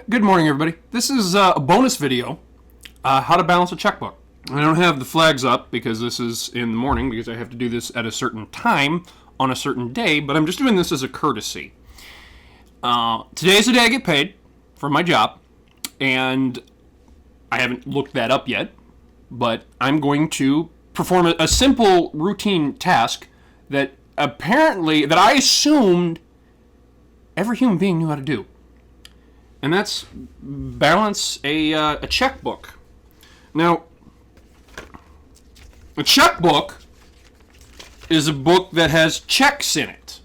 Good morning, everybody. This is a bonus video, how to balance a checkbook. I don't have the flags up because this is in the morning because I have to do this at a certain time on a certain day, but I'm just doing this as a courtesy. Today is the day I get paid for my job, and I haven't looked that up yet, but I'm going to perform a simple routine task that I assumed every human being knew how to do. And that's balance a checkbook. Now, a checkbook is a book that has checks in it.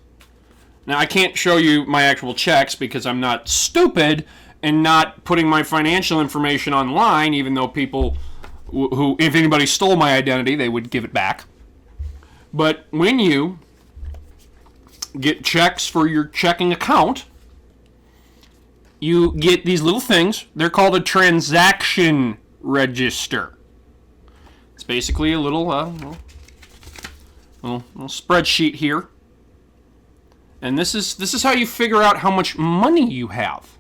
Now, I can't show you my actual checks because I'm not stupid and not putting my financial information online, even though people who, if anybody stole my identity, they would give it back. But when you get checks for your checking account, you get these little things. They're called a transaction register. It's basically a little spreadsheet here. And this is how you figure out how much money you have.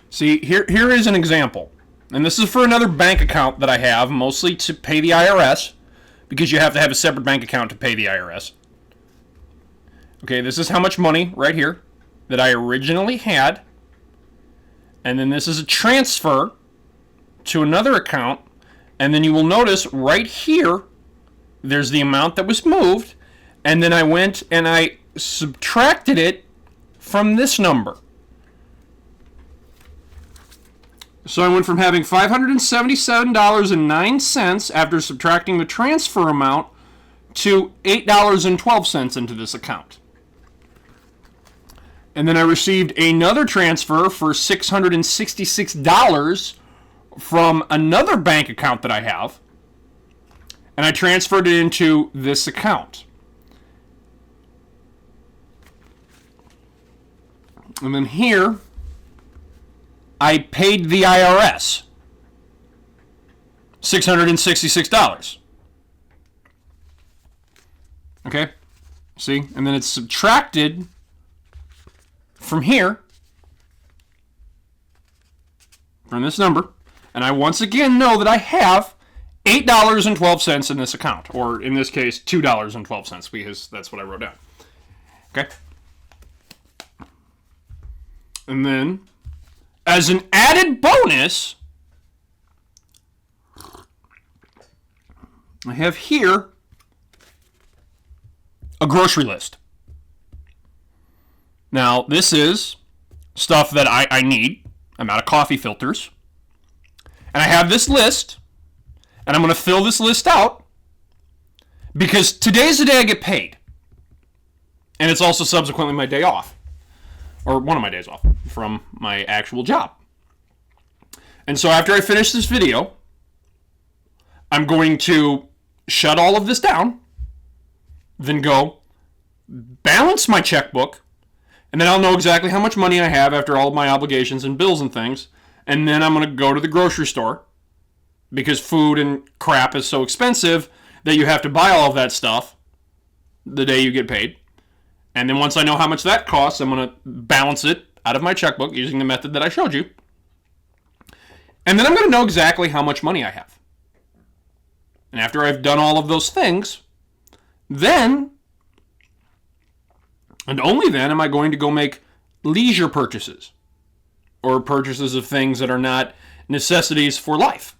See, here is an example. And this is for another bank account that I have, mostly to pay the IRS, because you have to have a separate bank account to pay the IRS. Okay, this is how much money right here that I originally had. And then this is a transfer to another account. And then you will notice right here, there's the amount that was moved. And then I went and I subtracted it from this number. So I went from having $577.09 after subtracting the transfer amount to $8.12 into this account. And then I received another transfer for $666 from another bank account that I have. And I transferred it into this account. And then here, I paid the IRS $666. Okay? See? And then it's subtracted from here, from this number, and I once again know that I have $8.12 in this account, or in this case, $2.12, because that's what I wrote down. Okay? And then, as an added bonus, I have here a grocery list. Now, this is stuff that I need. I'm out of coffee filters. And I have this list, and I'm going to fill this list out because today's the day I get paid. And it's also subsequently my day off, or one of my days off from my actual job. And so after I finish this video, I'm going to shut all of this down, then go balance my checkbook, and then I'll know exactly how much money I have after all of my obligations and bills and things. And then I'm going to go to the grocery store because food and crap is so expensive that you have to buy all of that stuff the day you get paid. And then once I know how much that costs, I'm going to balance it out of my checkbook using the method that I showed you. And then I'm going to know exactly how much money I have. And after I've done all of those things, then, and only then, am I going to go make leisure purchases or purchases of things that are not necessities for life.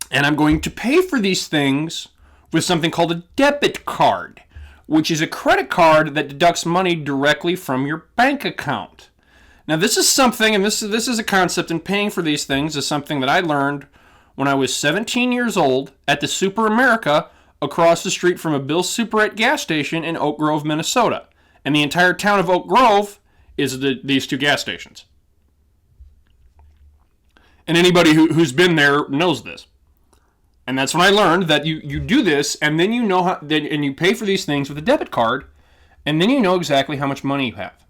And I'm going to pay for these things with something called a debit card, which is a credit card that deducts money directly from your bank account. Now, this is something, and this is a concept, and paying for these things is something that I learned when I was 17 years old at the Super America across the street from a Bill's Superette gas station in Oak Grove, Minnesota. And the entire town of Oak Grove is these two gas stations. And anybody who's been there knows this. And that's when I learned that you do this, and then you know how, and you pay for these things with a debit card, and then you know exactly how much money you have.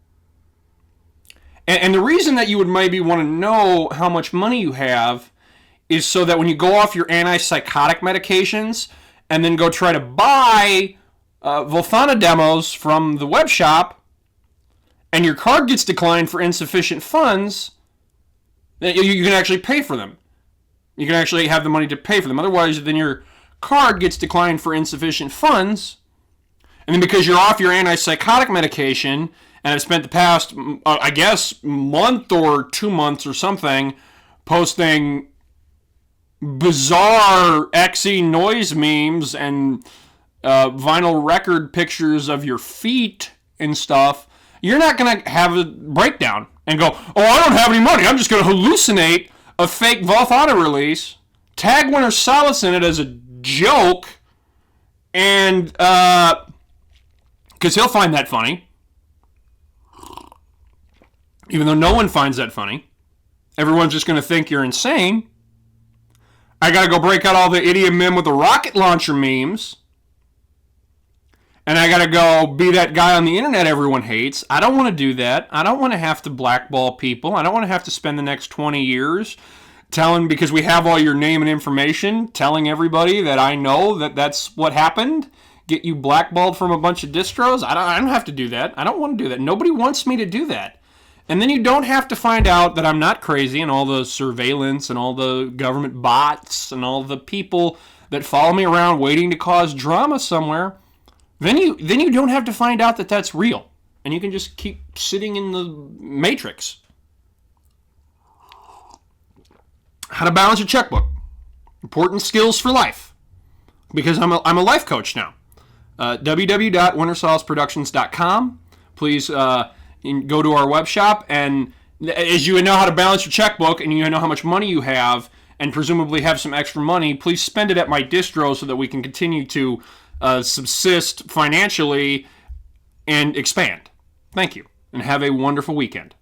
And the reason that you would maybe want to know how much money you have is so that when you go off your antipsychotic medications and then go try to buy Volfana demos from the web shop, and your card gets declined for insufficient funds, you can actually pay for them. You can actually have the money to pay for them. Otherwise, then your card gets declined for insufficient funds, and then because you're off your antipsychotic medication and have spent the past, I guess, month or 2 months or something posting bizarre XE noise memes and vinyl record pictures of your feet and stuff, you're not going to have a breakdown and go, oh, I don't have any money. I'm just going to hallucinate a fake Volfana release, tag Winter Solace in it as a joke, and because he'll find that funny. Even though no one finds that funny. Everyone's just going to think you're insane. I got to go break out all the idiot men with the rocket launcher memes. And I got to go be that guy on the internet everyone hates. I don't want to do that. I don't want to have to blackball people. I don't want to have to spend the next 20 years telling, because we have all your name and information, telling everybody that I know that that's what happened. Get you blackballed from a bunch of distros. I don't have to do that. I don't want to do that. Nobody wants me to do that. And then you don't have to find out that I'm not crazy and all the surveillance and all the government bots and all the people that follow me around waiting to cause drama somewhere. Then you don't have to find out that that's real. And you can just keep sitting in the matrix. How to balance your checkbook. Important skills for life. Because I'm a life coach now. www.wintersolaceproductions.com. Please go to our web shop, and as you know how to balance your checkbook and you know how much money you have and presumably have some extra money, please spend it at my distro so that we can continue to subsist financially and expand. Thank you, and have a wonderful weekend.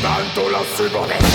Tanto Lascivo